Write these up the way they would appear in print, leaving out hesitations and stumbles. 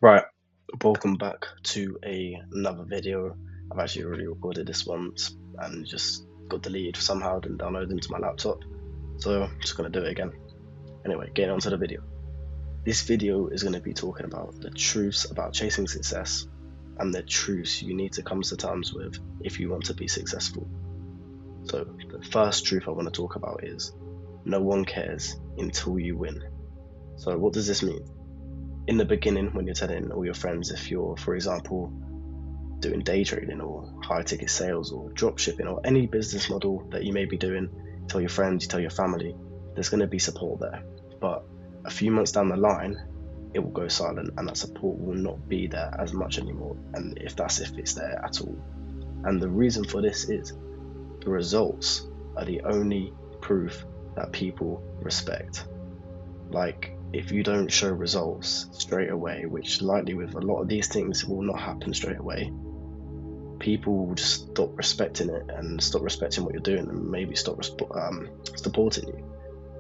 Right, welcome back to another video. I've actually already recorded this once and just got deleted somehow, didn't download it into my laptop. So I'm just gonna do it again. Anyway, getting onto the video. This video is gonna be talking about the truths about chasing success and the truths you need to come to terms with if you want to be successful. So the first truth I want to talk about is no one cares until you win. So what does this mean? In the beginning, when you're telling all your friends, if you're, for example, doing day trading or high ticket sales or drop shipping or any business model that you may be doing, you tell your friends, you tell your family, there's going to be support there. But a few months down the line, it will go silent and that support will not be there as much anymore. And if it's there at all. And the reason for this is the results are the only proof that people respect. Like, if you don't show results straight away, which likely with a lot of these things will not happen straight away, people will just stop respecting it and stop respecting what you're doing and maybe stop supporting you.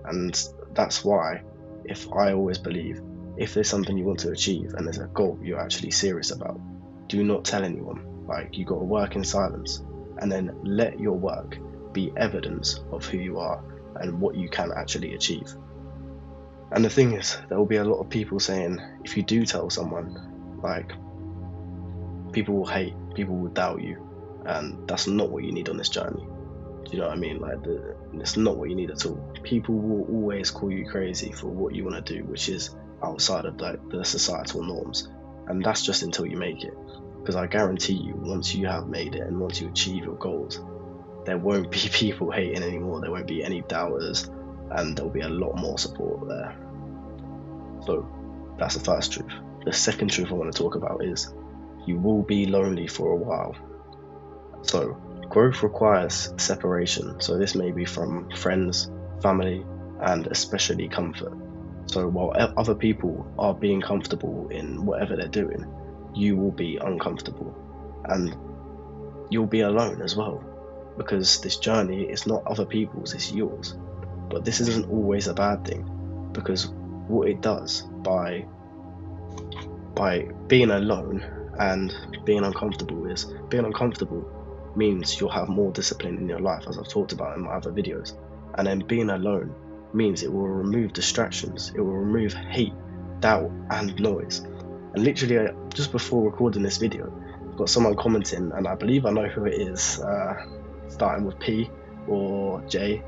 And that's why, if I always believe, if there's something you want to achieve and there's a goal you're actually serious about, do not tell anyone. Like, you got to work in silence and then let your work be evidence of who you are and what you can actually achieve. And the thing is, there will be a lot of people saying, if you do tell someone, like, people will hate, people will doubt you, and that's not what you need on this journey. Do you know what I mean? Like, it's not what you need at all. People will always call you crazy for what you want to do, which is outside of like the societal norms, and that's just until you make it. Because I guarantee you, once you have made it and once you achieve your goals, there won't be people hating anymore. There won't be any doubters, and there'll be a lot more support there. So that's the first truth. The second truth I want to talk about is you will be lonely for a while. So growth requires separation. So this may be from friends, family, and especially comfort. So while other people are being comfortable in whatever they're doing, you will be uncomfortable and you'll be alone as well, because this journey is not other people's, it's yours. But this isn't always a bad thing, because what it does by being alone and being uncomfortable means you'll have more discipline in your life, as I've talked about in my other videos. And then being alone means it will remove distractions, it will remove hate, doubt, and noise. And literally, just before recording this video, I've got someone commenting, and I believe I know who it is, starting with P or J.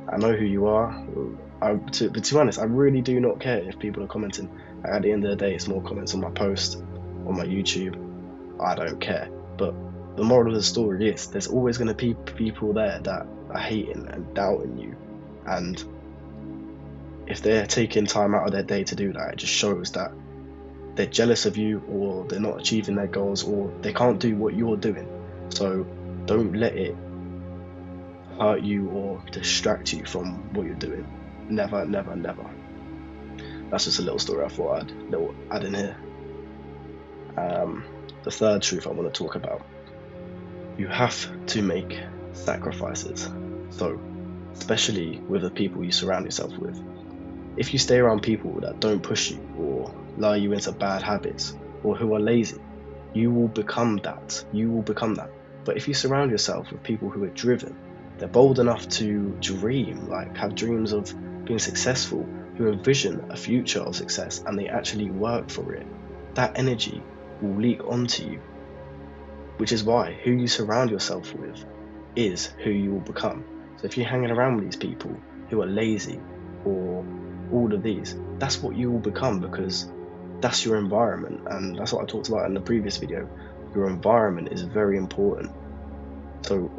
I know who you are. But to be honest, I really do not care if people are commenting. At the end of the day, it's more comments on my post, on my YouTube. I don't care. But the moral of the story is there's always going to be people there that are hating and doubting you. And if they're taking time out of their day to do that, it just shows that they're jealous of you, or they're not achieving their goals, or they can't do what you're doing. So don't let it hurt you or distract you from what you're doing. Never, never, never. That's just a little story I thought I'd add in here. The third truth I want to talk about: you have to make sacrifices. So, especially with the people you surround yourself with. If you stay around people that don't push you or lure you into bad habits or who are lazy, you will become that. You will become that. But if you surround yourself with people who are driven, they're bold enough to dream, like have dreams of being successful, who envision a future of success and they actually work for it, that energy will leak onto you. Which is why who you surround yourself with is who you will become. So if you're hanging around with these people who are lazy or all of these, that's what you will become, because that's your environment. And that's what I talked about in the previous video. Your environment is very important. So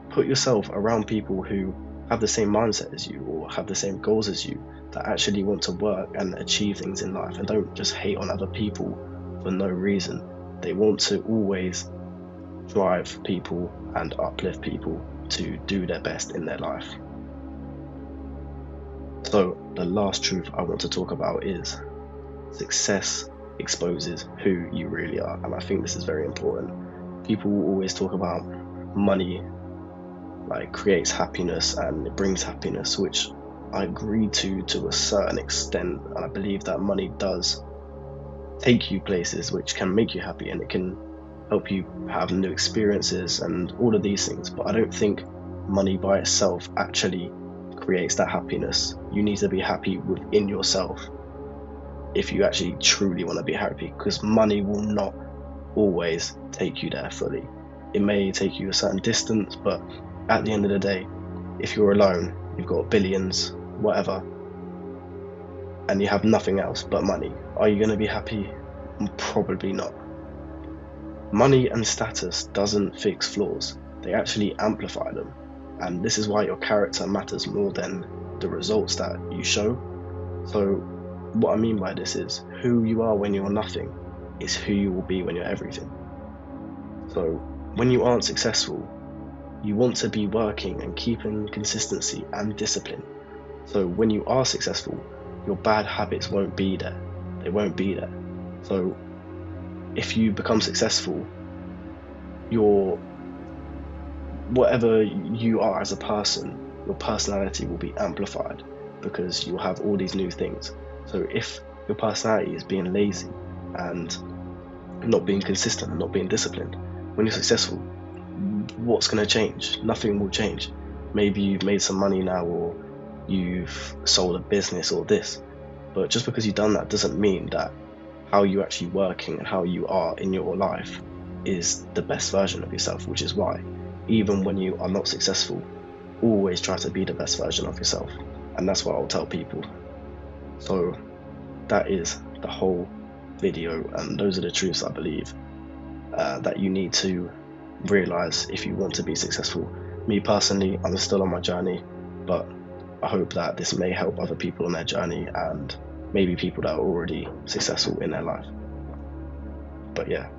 put yourself around people who have the same mindset as you or have the same goals as you, that actually want to work and achieve things in life and don't just hate on other people for no reason. They want to always drive people and uplift people to do their best in their life. So the last truth I want to talk about is success exposes who you really are. And I think this is very important. People will always talk about money like creates happiness and it brings happiness, which I agree to a certain extent, and I believe that money does take you places which can make you happy, and it can help you have new experiences and all of these things. But I don't think money by itself actually creates that happiness. You need to be happy within yourself if you actually truly want to be happy, because money will not always take you there fully. It may take you a certain distance, but at the end of the day, if you're alone, you've got billions, whatever, and you have nothing else but money, are you going to be happy? Probably not. Money and status doesn't fix flaws, they actually amplify them. And this is why your character matters more than the results that you show. So, what I mean by this is who you are when you're nothing is who you will be when you're everything. So, when you aren't successful, you want to be working and keeping consistency and discipline. So, when you are successful, your bad habits won't be there. They won't be there. So, if you become successful, your whatever you are as a person, your personality will be amplified because you'll have all these new things. So if your personality is being lazy and not being consistent and not being disciplined, when you're successful, what's going to change? Nothing will change. Maybe you've made some money now, or you've sold a business or this, but just because you've done that doesn't mean that how you're actually working and how you are in your life is the best version of yourself, which is why even when you are not successful, always try to be the best version of yourself. And that's what I'll tell people. So that is the whole video, and those are the truths I believe that you need to realize if you want to be successful. Me personally, I'm still on my journey, but I hope that this may help other people on their journey, and maybe people that are already successful in their life. But yeah,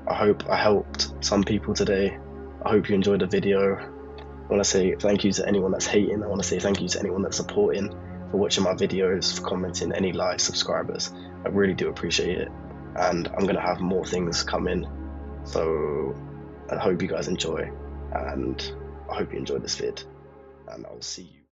I hope I helped some people today. I hope you enjoyed the video. I want to say thank you to anyone that's hating. I want to say thank you to anyone that's supporting, for watching my videos, for commenting, any likes, subscribers. I really do appreciate it. And I'm going to have more things coming. So I hope you guys enjoy, and I hope you enjoyed this vid, and I'll see you.